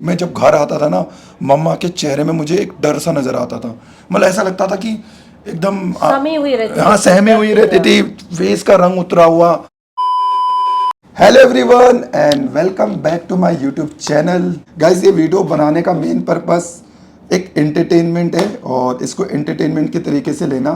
मैं जब घर आता था ना, मम्मा के चेहरे में मुझे एक डर सा नजर आता था। मतलब ऐसा लगता था कि एकदम सहमी हुई रहती हाँ, थी, सहमी हुई डरती रहती थी, फेस का रंग उतरा हुआ। Hello everyone and welcome back to my YouTube channel. Guys, ये वीडियो बनाने का मेन पर्पस एक एंटरटेनमेंट है और इसको एंटरटेनमेंट के तरीके से लेना,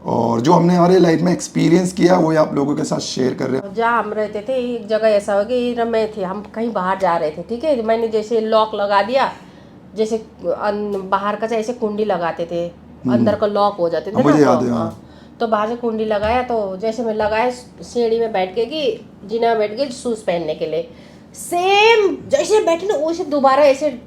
और जो हमने हमारे लाइफ में एक्सपीरियंस किया वो आप लोगों के साथ शेयर कर रहे हैं। जहाँ हम रहते थे एक जगह ऐसा हो गया मैं थे, हम कहीं बाहर जा रहे थे, ठीक है। मैंने जैसे लॉक लगा दिया, जैसे बाहर का ऐसे कुंडी लगाते थे, अंदर का लॉक हो जाते थे ना, मुझे तो याद है, हाँ। तो बाहर से कुंडी लगाया, तो जैसे मैं लगाया सीढ़ी में बैठ के कि जीना में बैठ गई शूज़ पहनने के लिए, सेम जैसे बैठे ना वैसे दोबारा ऐसे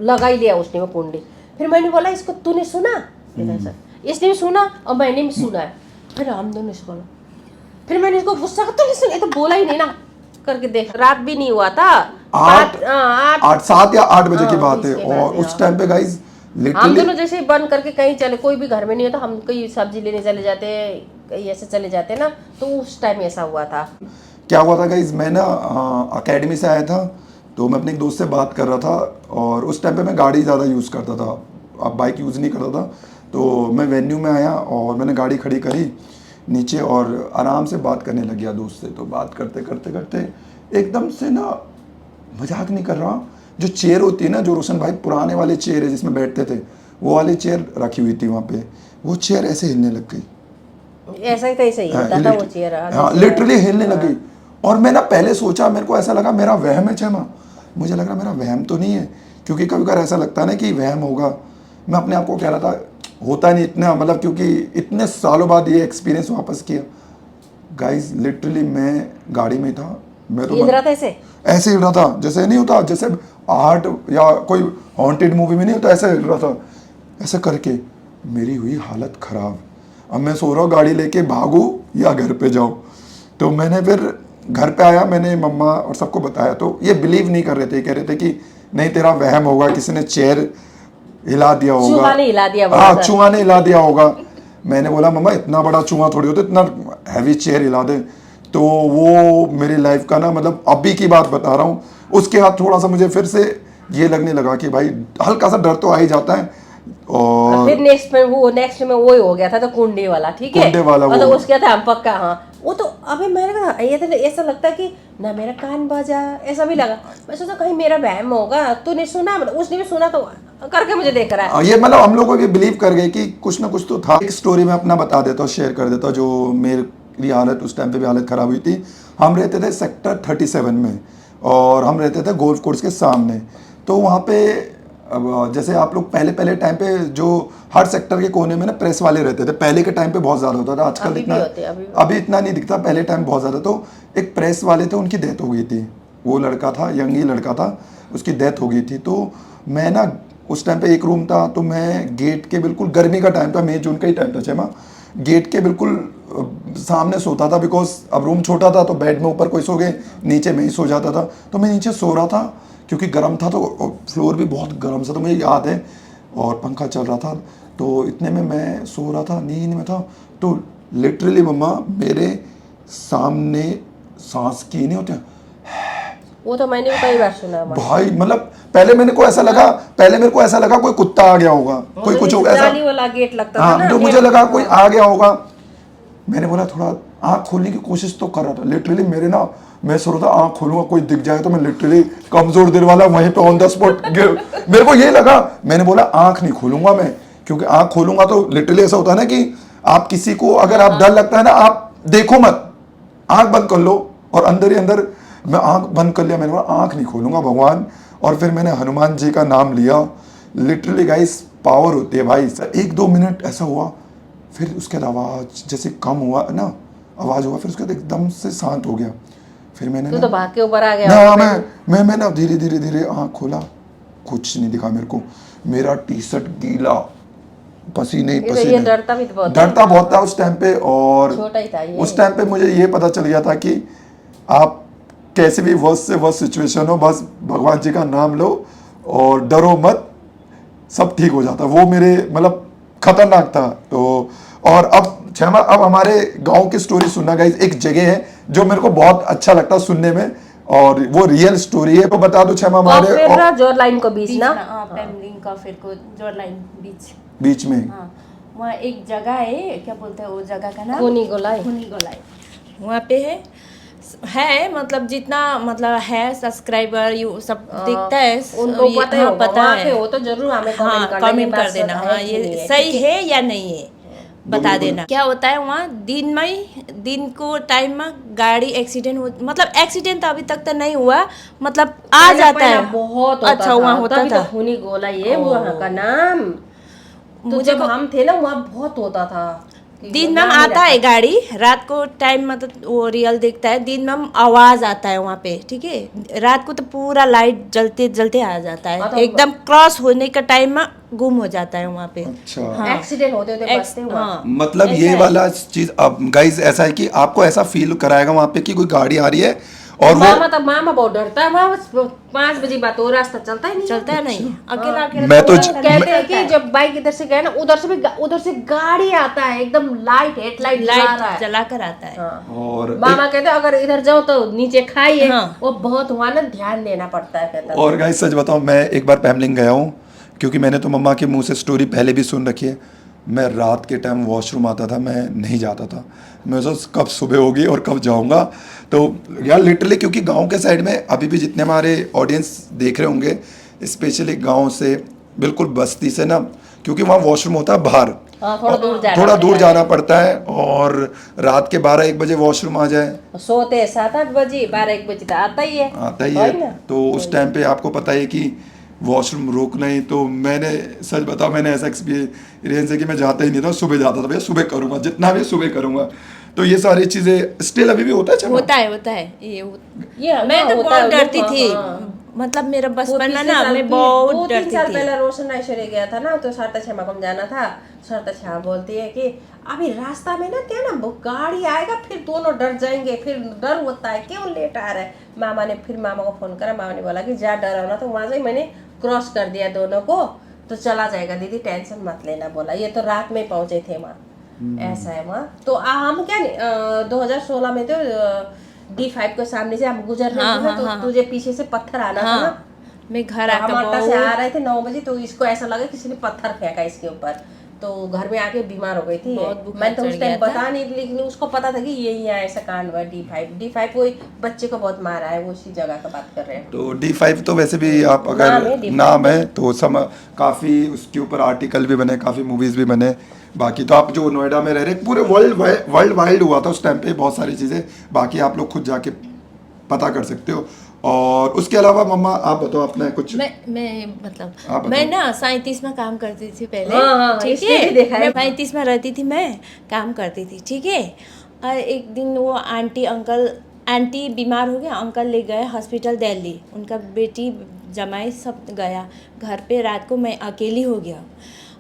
लगा ही लिया उसने वो कुंडी। फिर मैंने बोला इसको तूने सुना? ऐसा इसने भी सुना और मैंने भी सुना है। फिर हम दोनों से बोला, फिर मैंने इसको गुस्सा कर, तो इसने तो बोला ही नहीं ना करके देख। रात भी नहीं हुआ था, आठ 7 या 8 बजे की बात है, इसके और बाद उस टाइम पे गाइज हम लिटरली दोनों जैसे ही बंद करके कहीं चले, कोई भी घर में नहीं होता, हम कहीं सब्जी लेने चले जाते, कहीं ऐसे चले जाते ना, तो उस टाइम ऐसा हुआ था। क्या हुआ था गाइज, मैं ना अकेडमी से आया था, तो मैं अपने एक दोस्त से बात कर रहा था, और उस टाइम पे मैं गाड़ी ज़्यादा यूज़ करता था, अब बाइक यूज़ नहीं करता था। तो मैं वेन्यू में आया और मैंने गाड़ी खड़ी करी नीचे और आराम से बात करने लग गया दोस्त से। तो बात करते करते करते एकदम से ना, मजाक नहीं कर रहा, जो चेयर होती है ना, जो रोशन भाई पुराने वाले चेयर है जिसमें बैठते थे, वो वाली चेयर रखी हुई थी वहाँ पे, वो चेयर ऐसे हिलने लग गई। ऐसा ही तैसे ही होता था वो चेयर। हाँ, लिटरली हिलने लग गई। और मैं ना पहले सोचा, मेरे को ऐसा लगा मेरा वहम है छमा, मुझे लग रहा मेरा वहम तो नहीं है, क्योंकि कभी कभार ऐसा लगता है ना कि वहम होगा। मैं अपने आप को कह रहा था होता नहीं इतना, मतलब क्योंकि इतने सालों बाद ये एक्सपीरियंस वापस किया। गाइज लिटरली मैं गाड़ी में था, मैं तो हिल रहा था ऐसे ऐसे हिल रहा था, जैसे नहीं होता, जैसे आर्ट या कोई हॉन्टेड मूवी में नहीं होता, ऐसे हिल रहा था। ऐसा करके मेरी हुई हालत ख़राब। अब मैं सो रहा हूँ, गाड़ी लेके भागूँ या घर पे जाऊँ। तो मैंने फिर घर पे आया, मैंने मम्मा और सबको बताया, तो ये बिलीव नहीं कर रहे थे, कह रहे थे कि नहीं तेरा वहम होगा, किसी ने चेयर हिला दिया होगा, चूहा ने हिला दिया, हाँ चूहा ने हिला दिया होगा। मैंने बोला मम्मा इतना बड़ा चूहा थोड़ी होता, इतना हैवी चेयर हिला दे। तो वो मेरी लाइफ का ना, मतलब अभी की बात बता रहा हूँ, उसके बाद थोड़ा सा मुझे फिर से ये लगने लगा कि भाई हल्का सा डर तो आ ही जाता है। और फिर नेक्स्ट में वो ही हो गया था, तो कुंडे वाला, ठीक है, कुंडे वाला मतलब वो उसके बाद हम पक्का, हाँ वो तो अभी मैंने कहा ये तो ऐसा लगता है कि ना मेरा कान बजा, ऐसा भी लगा। मैं सोचा कहीं मेरा वहम होगा, तूने सुना, मतलब उसने भी सुना तो करके मुझे देख रहा है। ये मतलब हम लोगों के बिलीव कर गए कि कुछ ना कुछ तो था। एक स्टोरी में अपना बता देता हूँ, शेयर कर देता हूँ, जो मेरी हालत उस टाइम पे भी हालत ख़राब हुई थी। हम रहते थे सेक्टर 37 में, और हम रहते थे गोल्फ कोर्स के सामने। तो वहाँ पे अब जैसे आप लोग पहले पहले टाइम पे जो हर सेक्टर के कोने में ना प्रेस वाले रहते थे, पहले के टाइम पे बहुत ज़्यादा होता था, आजकल अभी इतना भी होते, अभी अभी इतना नहीं दिखता, पहले टाइम बहुत ज़्यादा। तो एक प्रेस वाले थे, उनकी डेथ हो गई थी, वो लड़का था, यंग ही लड़का था, उसकी डेथ हो गई थी। तो मैं ना उस टाइम पे एक रूम था, तो मैं गेट के बिल्कुल, गर्मी का टाइम था, मई जून का ही टाइम था छमा, गेट के बिल्कुल सामने सोता था, बिकॉज अब रूम छोटा था, तो बेड में ऊपर कोई सो गए, नीचे मैं ही सो जाता था। तो मैं नीचे सो रहा था क्योंकि गर्म था, तो फ्लोर भी बहुत गर्म सा, तो मुझे याद है, और पंखा चल रहा था। तो इतने में मैं सो रहा था, नींद में था, तो लिटरली मम्मा मेरे सामने सांस की नहीं होते, वो तो मैंने भी कई बार सुना है। भाई मतलब पहले मेरे को ऐसा लगा कोई कुत्ता आ गया होगा, कोई कुछ होगा ऐसा, जाली वाला गेट लगता था हाँ, ना, तो मुझे लगा कोई आ गया होगा। मैंने बोला थोड़ा आँख खोलने की कोशिश तो कर रहा था, लिटरली मेरे ना, मैं सोच रहा था आँख खोलूंगा कोई दिख जाए, तो मैं लिटरली कमजोर दिल वाला वहीं पे ऑन द स्पॉट मेरे को ये लगा, मैंने बोला आँख नहीं खोलूंगा मैं, क्योंकि आँख खोलूंगा तो लिटरली ऐसा होता है ना कि आप किसी को, अगर आप डर लगता है ना, आप देखो मत, आँख बंद कर लो, और अंदर ही अंदर मैं आँख बंद कर लिया, मैंने बोला आँख नहीं खोलूंगा भगवान। और फिर मैंने हनुमान जी का नाम लिया। लिटरली गाइस पावर होती है भाई। 1-2 मिनट ऐसा हुआ, फिर उसके बाद आवाज़ जैसे कम हुआ ना, आवाज़ हुआ, फिर उसके बाद एकदम से शांत हो गया। फिर मैंने तू तो भाग के ऊपर आ गया ना, होगा। मैं ना धीरे धीरे धीरे आँख खोला, कुछ नहीं दिखा मेरे को, मेरा टी शर्ट गीला, पसीने ही ये पसीने। डरता भी तो बहुत है। डरता बहुत था उस टाइम पे, और छोटा ही था ये। उस टाइम पे मुझे ये पता चल गया था कि आप कैसे भी वर्स्ट से वर्स्ट सिचुएशन हो, बस भगवान जी का नाम लो और डरो मत, सब ठीक हो जाता। वो मेरे मतलब खतरनाक था। तो और अब क्षमा, अब हमारे गांव की स्टोरी सुनना गाइस, एक जगह है जो मेरे को बहुत अच्छा लगता है सुनने में, और वो रियल स्टोरी है। तो बता दो क्षमा हमारे कॉफेरा जोर लाइन को बीच ना पेमलिंग का फिर को जोर लाइन बीच। बीच में हाँ, वहाँ एक जगह है, क्या बोलते हैं वो जगह का नाम? खूनी गोलाई। खूनी गोलाई। वहाँ पे है मतलब जितना मतलब है सब्सक्राइबर यू सब दिखता है उनको पता है, हाँ, पता वहाँ है। पे हो तो जरूर हमें हाँ, कमेंट कर देना, हाँ ये सही है या नहीं है बता देना। क्या होता है वहाँ दिन को टाइम में गाड़ी एक्सीडेंट हो, मतलब एक्सीडेंट अभी तक तो नहीं हुआ, मतलब आ जाता है बहुत अच्छा वहाँ होता तभी था। तो खूनी गोलाई है वहाँ का नाम। तो मुझे जब हम थे ना वहाँ बहुत होता था। दिन में आता है गाड़ी, रात को टाइम मतलब वो रियल दिखता है, दिन में आवाज आता है वहाँ पे, ठीक है। रात को तो पूरा लाइट जलते जलते आ जाता है, एकदम क्रॉस होने का टाइम में गुम हो जाता है वहाँ पे। अच्छा एक्सीडेंट होते होते बचते हुआ। हाँ, मतलब ये वाला चीज अब गाइस ऐसा है कि आपको ऐसा फील कराएगा वहां पे कि कोई गाड़ी आ रही है और वो मामा बहुत डरता है वहाँ। 5 बजे बाद वो रास्ता चलता ही नहीं, चलता है नहीं, अकेला अकेला मैं तो कहते हैं कि जब बाइक इधर से गए ना उधर से गाड़ी आता है एकदम लाइट हेडलाइट लाइट जला कर आता है। और मामा कहते हैं अगर इधर जाओ तो नीचे खाइए। हाँ। वो बहुत वहाँ ना ध्यान देना पड़ता है कहता है। और गाइस सच बताऊं, मैं एक बार पैमलिंग गया हूँ, क्योंकि मैंने तो मम्मा के मुंह से स्टोरी पहले भी सुन रखी है। मैं रात के टाइम वॉशरूम आता था, मैं नहीं जाता था। मैं सोच कब सुबह होगी और कब जाऊंगा। तो यार लिटरली, क्योंकि गांव के साइड में अभी भी जितने हमारे ऑडियंस देख रहे होंगे, स्पेशली गांव से बिल्कुल बस्ती से ना, क्योंकि वहाँ वॉशरूम होता है बाहर, थोड़ा दूर जाना पड़ता है। और रात के 12-1 बजे वॉशरूम आ जाए, सोते 7-8 बजे 12-1 बजे तो आता ही है। तो उस टाइम पे आपको पता है कि वॉशरूम रोकना ही। तो मैंने सच बताऊं, मैंने ऐसा एक्सपीरियंस है कि मैं जाता ही नहीं था, सुबह जाता था, भैया सुबह करूंगा, जितना भी सुबह करूंगा। तो ये सारी चीजें स्टिल अभी भी होता है। होता है ये मैं तो बहुत डरती थी, मतलब मेरा बचपन में ना मैं बहुत डरती थी। 2-3 साल पहले रोशन ऐश्वर्या गया था ना, तो सरता क्षमा को जाना था। सरता क्षमा बोलती है कि अभी रास्ता में ना क्या ना गाड़ी आएगा, फिर दोनों डर जाएंगे, फिर डर होता है क्यों लेट आ रहा है। मामा ने फिर मामा को फोन करा, मामा ने बोला कि जा डर हो ना, तो वहां से मैंने क्रॉस कर दिया दोनों को, तो चला जाएगा दीदी, टेंशन मत लेना बोला। ये तो रात में पहुंचे थे वहाँ, ऐसा है वहाँ। तो हम क्या 2016 में तो D5 के सामने से हम गुजर रहे थे ना, तो तुझे पीछे से पत्थर आना था ना। मैं घर हम अड्डा से आ रहे थे 9 बजे, तो इसको ऐसा लगा किसी ने पत्थर फेंका इसके ऊपर, तो घर में आके बीमार हो गई थी। मैं तो उस टाइम बता नहीं, लेकिन उसको पता था कि यही यहाँ ऐसा कांड हुआ। D5 कोई बच्चे को बहुत मारा है, वो उसी जगह का बात कर रहे हैं। तो D5 तो वैसे भी आप अगर नाम है तो काफ़ी उसके ऊपर आर्टिकल भी बने, काफ़ी मूवीज़ भी बने। बाकी तो आप जो नोएडा में रह रहे, पूरे वर्ल्ड वाइड हुआ था उस टाइम पे बहुत सारी चीज़ें। बाकी आप लोग खुद जाके पता कर सकते हो। और उसके अलावा मम्मा आप बताओ अपना कुछ। मैं मतलब मैं ना 37 में काम करती थी पहले, ठीक है। मैं 35 में रहती थी, मैं काम करती थी, ठीक है। और एक दिन वो आंटी बीमार हो गया, अंकल ले गए हॉस्पिटल दिल्ली, उनका बेटी जमाई सब गया, घर पे रात को मैं अकेली हो गया।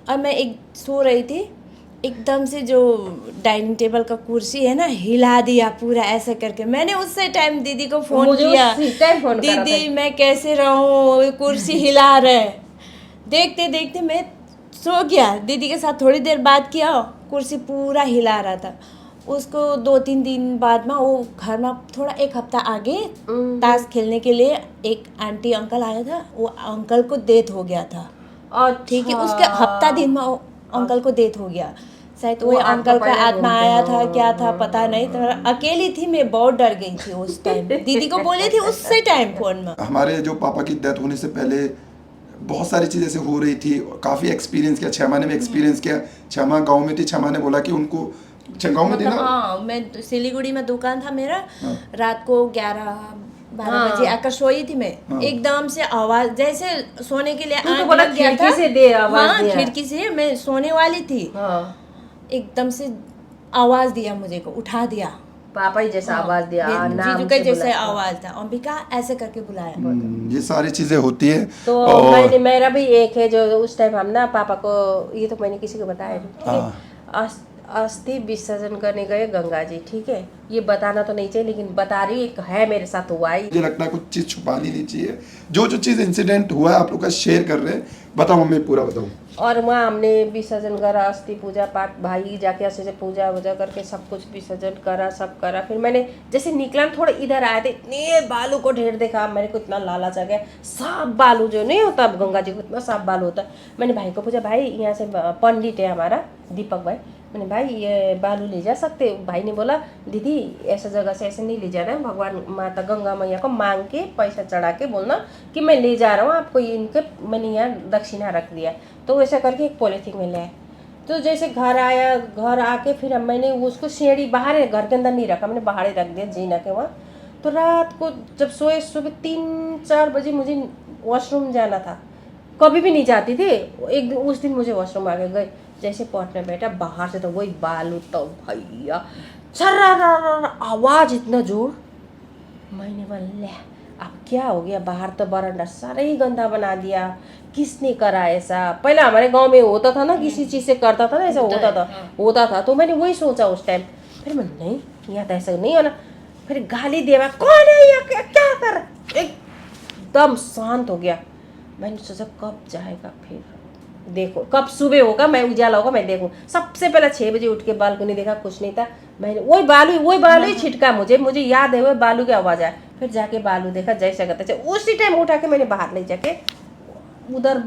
और मैं सो रही थी, एकदम से जो डाइनिंग टेबल का कुर्सी है ना हिला दिया पूरा ऐसे करके। मैंने उससे टाइम दीदी को फोन किया, दीदी मैं कैसे रहूं, कुर्सी हिला रहे। देखते देखते मैं सो गया, दीदी के साथ थोड़ी देर बात किया, कुर्सी पूरा हिला रहा था। उसको 2-3 दिन बाद में वो घर में थोड़ा 1 हफ्ता आगे ताश खेलने के लिए एक आंटी अंकल आया था, वो अंकल को डेथ हो गया था। और ठीक है, उसके हफ्ता दिन में अंकल को डेथ हो गया। शायद वो अंकल का आत्मा आया था, क्या था पता नहीं। तो अकेली थी मैं, बहुत डर गई थी उस टाइम। दीदी को बोली थी उससे टाइम फोन में। हमारे जो पापा की डेथ होने से पहले बहुत सारी चीज़ ऐसे हो रही थी, काफ़ी एक्सपीरियंस किया। क्षमा ने भी एक्सपीरियंस किया। क्षमा गाँव में थी, क्षमा ने बोला कि उनको गाँव में थी ना। हाँ, मैं सिलीगुड़ी में दुकान था मेरा, रात को 11-12 बजे आकर सोई थी मैं। एकदम से आवाज, जैसे सोने के लिए खिड़की से मैं सोने वाली थी, एकदम से आवाज दिया मुझे को, उठा दिया। पापा ही जैसा आवाज दिया, जीजू का जैसे आवाज था, अंबिका ऐसे करके बुलाया। ये सारी चीजें होती है। तो मेरा भी एक है जो उस टाइम हम ना पापा को, ये तो मैंने किसी को बताया, अस्थि विसर्जन करने गए गंगा जी, ठीक है। ये बताना तो नहीं चाहिए, लेकिन बता रही है मेरे साथ हुआ ही। मुझे लगता है कुछ चीज़ छुपानी नहीं चाहिए। जो चीज़ इंसिडेंट हुआ है आप लोग का शेयर कर रहे हैं, बताओ मम्मी, पूरा बताओ। और वहाँ हमने विसर्जन करा, अस्थि पूजा पाठ, भाई जाके अच्छे से पूजा वूजा करके सब कुछ विसर्जन करा, सब करा। फिर मैंने जैसे निकला थोड़ा इधर आए थे, इतने बालू को ढेर देखा, मेरे को इतना लालच आ गया। साफ बालू जो नहीं होता गंगा जी को, इतना साफ बालू होता। मैंने भाई को पूछा, भाई यहाँ से पंडित है हमारा दीपक भाई, मैंने भाई ये बालू ले जा सकते? भाई ने बोला दीदी ऐसा जगह से ऐसे नहीं ले जा रहे हैं, भगवान माता गंगा मैया को मांग के पैसा चढ़ा के बोलना कि मैं ले जा रहा हूँ आपको, इनके मैंने यहाँ दक्षिणा रख दिया। तो वैसा करके एक पॉलीथीन में ले आए। तो जैसे घर आया, घर आके फिर मैंने उसको सीढ़ी बाहर, घर के अंदर नहीं रखा, मैंने बाहर ही रख दिया जीना के वहाँ। तो रात को जब सोए, सुबह 3-4 बजे मुझे वॉशरूम जाना था, कभी भी नहीं जाती थी। एक दिन उस दिन मुझे वॉशरूम आ गए, जैसे पहुंचने बैठा बाहर से तो वही बालू, तो भैया छर्रा आवाज इतना जोर। मैंने बोला ले अब क्या हो गया, बाहर तो बरामदा सारा ही गंदा बना दिया, किसने करा ऐसा? पहले हमारे गांव में होता था ना, किसी चीज़ से करता था ना, ऐसा होता था। तो मैंने वही सोचा उस टाइम। फिर मैं नहीं, यहाँ तो ऐसा नहीं होना। फिर गाली देवा, कौन है यहाँ, क्या कर? एकदम शांत हो गया। मैंने सोचा कब जाएगा, फिर देखो कब सुबह होगा, मैं उजाला होगा, मैं देखूँ। सबसे पहले 6 बजे उठ के बालकनी देखा, कुछ नहीं था। मैंने वही बालू ही छिटका, मुझे याद है, वही बालू की आवाज़ आया। फिर जाके बालू देखा, जैसा करते उसी टाइम उठा के मैंने बाहर ले जाके उधर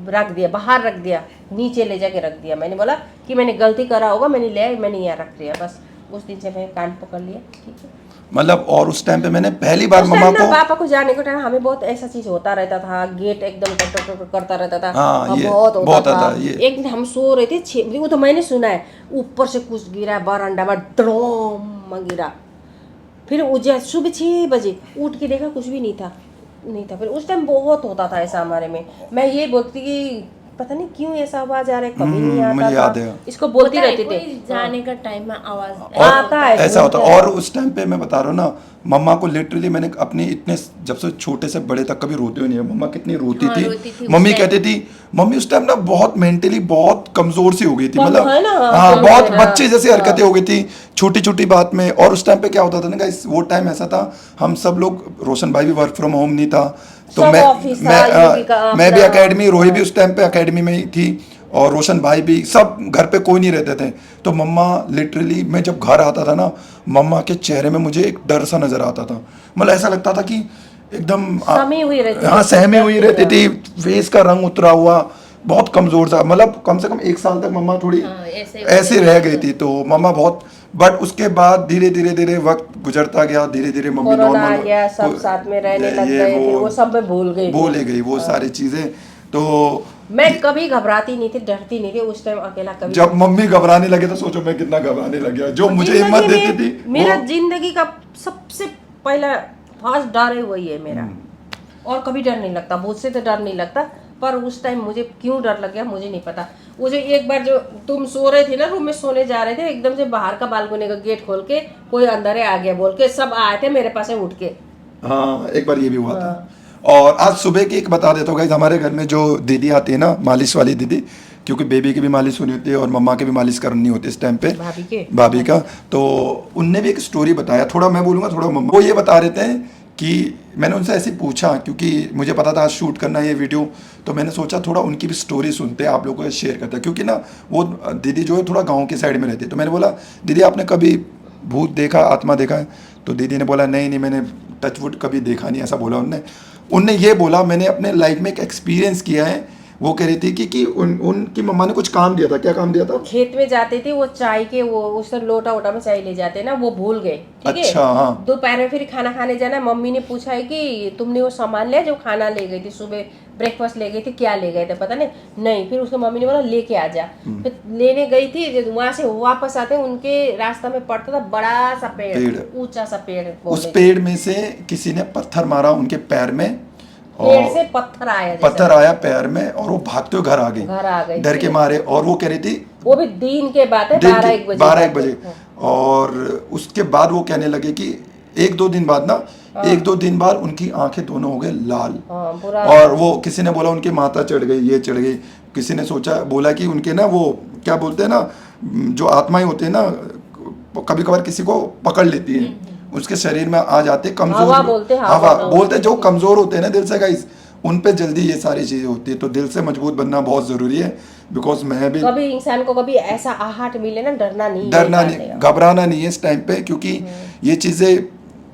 रख दिया, बाहर रख दिया, नीचे ले जाके रख दिया। मैंने बोला कि मैंने गलती करा होगा, मैंने ले आया, मैंने यहाँ रख दिया। बस उस दिन से मैंने कान पकड़ लिया, ठीक है। मतलब और उस टाइम पे मैंने पहली बार मम्मा को, पापा को जाने के टाइम हमें बहुत ऐसा चीज होता रहता था, गेट एकदम टक करता रहता था। हाँ, ये बहुत होता था। ये। एक दिन हम सो रहे थे, वो तो मैंने सुना है, ऊपर से कुछ गिरा बरामदा में, ड्रोम गिरा। फिर सुबह 6 बजे उठ के देखा, कुछ भी नहीं था। फिर उस टाइम बहुत होता था ऐसा हमारे में। मैं ये बोलती कि पता नहीं क्यों ऐसा आवाज आ रहा है, कभी नहीं आता मुझे याद है। इसको बोलती रहती थी, जाने का टाइम में आवाज आता है, ऐसा होता। और उस टाइम पे मैं बता रहा हूँ ना, मम्मा को लिटरली मैंने अपने इतने, जब से छोटे से बड़े तक कभी रोते हुए नहीं है। मम्मा कितनी रोती थी। मम्मी कहती थी, मम्मी उस टाइम ना बहुत मेंटली बहुत कमजोर सी हो गई थी, मतलब हाँ, बहुत बच्चे जैसी हरकतें हो गई थी छोटी छोटी बात में। और उस टाइम पे क्या होता था ना गाइस, वो टाइम ऐसा था, हम सब लोग, रोशन भाई भी वर्क फ्रॉम होम नहीं था, तो मैं भी एकेडमी, रोही भी उस टाइम पे एकेडमी में ही थी, और रोशन भाई भी, सब घर पे कोई नहीं रहते थे। तो मम्मा लिटरली, मैं जब घर आता था ना, मम्मा के चेहरे में मुझे एक डर सा नजर आता था। मतलब ऐसा लगता था कि एकदम सहमी हुई रहती थी, फेस का रंग उतरा हुआ, बहुत कमजोर था। मतलब कम से कम 1 साल तक मम्मा थोड़ी ऐसे रह गई थी। तो मम्मा बहुत, बट उसके बाद धीरे धीरे वक्त गुजरता गया, धीरे धीरे मम्मी नॉर्मल आ गया, सब साथ में रहने लग गए, फिर वो सब मैं भूल गई वो सारी चीजें। तो मैं कभी घबराती नहीं थी, डरती नहीं थी उस टाइम, अकेला कभी। जब मम्मी घबराने लगे तो सोचो मैं कितना घबराने लग गया। जो मुझे हिम्मत देती थी, मेरा जिंदगी का सबसे पहला फर्स्ट डर है वही है मेरा। और कभी डर नहीं लगता, मुझसे तो डर नहीं लगता, पर उस टाइम मुझे क्यों डर लग गया मुझे नहीं पता। वो जो एक बार जो तुम सो रहे थे ना, रूम में सोने जा रहे थे, एकदम से बाहर का बालकनी का गेट खोल के कोई अंदर आ गया बोल के सब आए थे मेरे पास उठ के। हाँ, एक बार ये भी हुआ था। और आज सुबह की एक बता देता हूँ गाइस, हमारे घर में जो दीदी आती है ना, मालिश वाली दीदी, क्योंकि बेबी की भी मालिश होनी होती है और मम्मा की भी मालिश करनी होती है इस टाइम पे, भाभी का। तो उनने भी एक स्टोरी बताया, थोड़ा मैं बोलूँगा थोड़ा मम्मा। वो ये बता रहे थे कि मैंने उनसे ऐसे पूछा, क्योंकि मुझे पता था आज शूट करना है ये वीडियो, तो मैंने सोचा थोड़ा उनकी भी स्टोरी सुनते हैं, आप लोगों को शेयर करते हैं, क्योंकि ना वो दीदी जो है थोड़ा गाँव के साइड में रहती है। तो मैंने बोला, दीदी आपने कभी भूत देखा, आत्मा देखा है? तो दीदी ने बोला नहीं मैंने टचवुड कभी देखा नहीं, ऐसा बोला उनने ये बोला, मैंने अपने लाइफ में एक एक्सपीरियंस किया है। वो कह रही थी कि उनकी मम्मा ने कुछ काम दिया था। क्या काम दिया था? खेत में जाते थे वो चाय के, वो उस लोटा वोटा में चाय ले जाते ना, वो भूल गए, ठीक है। अच्छा, हाँ। दोपहर में फिर खाना खाने जाना, मम्मी ने पूछा है कि तुमने वो सामान लिया जो खाना ले गई थी, सुबह ब्रेकफास्ट ले गई थी, क्या ले गए थे पता नहीं। फिर उसको मम्मी ने बोला लेके आ जा। फिर लेने गई थी, वहां से वापस आते उनके रास्ता में पड़ता था बड़ा सा पेड़, ऊंचा सा पेड़। उस पेड़ में से किसी ने पत्थर मारा उनके पैर में, पेड़ से पत्थर आया पैर में, और वो भागते हुए घर आ गई डर के मारे। और वो कह रही थी, वो भी दिन के बाद है, 12-1 बजे। और उसके बाद वो कहने लगे कि 1-2 दिन बाद ना, 1-2 दिन बाद उनकी आंखें दोनों हो गए लाल। और वो किसी ने बोला उनकी माता चढ़ गई, ये चढ़ गई। किसी ने बोला कि उनके ना, वो क्या बोलते हैं ना, जो आत्माएं होते हैं ना, कभी कभार किसी को पकड़ लेती है, उसके शरीर में आ जाते, कमजोर हवा बोलते जो कमजोर होते हैं ना दिल से गाइस, उन पे जल्दी ये सारी चीज़ें होती है। तो दिल से मजबूत बनना बहुत ज़रूरी है, बिकॉज मैं भी कभी इंसान को कभी ऐसा आहट मिले ना, डरना नहीं है डरना इंसान नहीं, ने। घबराना नहीं है इस टाइम पे, क्योंकि ये चीज़ें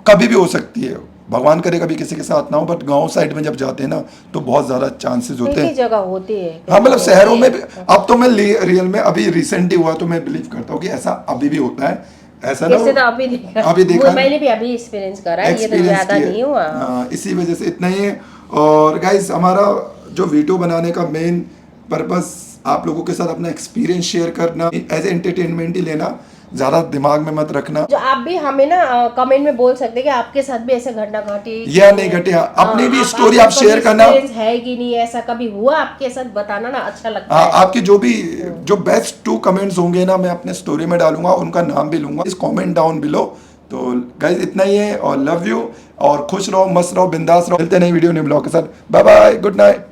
कभी भी हो सकती है। भगवान करे कभी किसी के साथ ना हो, बट गांव साइड में जब जाते हैं ना तो बहुत ज़्यादा चांसेस होते कई हैं। जगह होती है। हाँ मतलब शहरों में भी अब तो मैं रियल में अभी रिसेंटली हुआ तो मैं बिलीव करता हूँ कि ऐसा अभी भी होता है। ऐसा ना कैसे तो अभी देखा, अभी देखा है। मैंने भी अभी एक्सपीरियंस करा है, ये तो एक्सपीरियंस ज्यादा किया। नहीं हुआ। हाँ, इसी वजह से इतना ही है। और गाइस हमारा जो वीडियो बनाने का मेन पर्पस आप लोगों के साथ अपना एक्सपीरियंस शेयर करना, एज एंटरटेनमेंट ही लेना, ज़्यादा दिमाग में मत रखना। जो आप भी हमें ना कमेंट में बोल सकते हैं कि आपके साथ भी ऐसे घटना घटी या नहीं घटी, हाँ, अपनी भी स्टोरी आप शेयर करना। है कि नहीं, ऐसा कभी हुआ आपके साथ, बताना ना, अच्छा लगता हाँ, है। आपके जो बेस्ट 2 कमेंट्स होंगे ना मैं अपने स्टोरी में डालूंगा, उनका नाम भी लूंगा इस कमेंट डाउन बिलो। तो गाइस इतना ही है, और लव यू, और खुश रहो, मस्त रहो, बिंदास रहो। मिलते हैं नई वीडियो नए ब्लॉग के साथ। Bye bye, good night.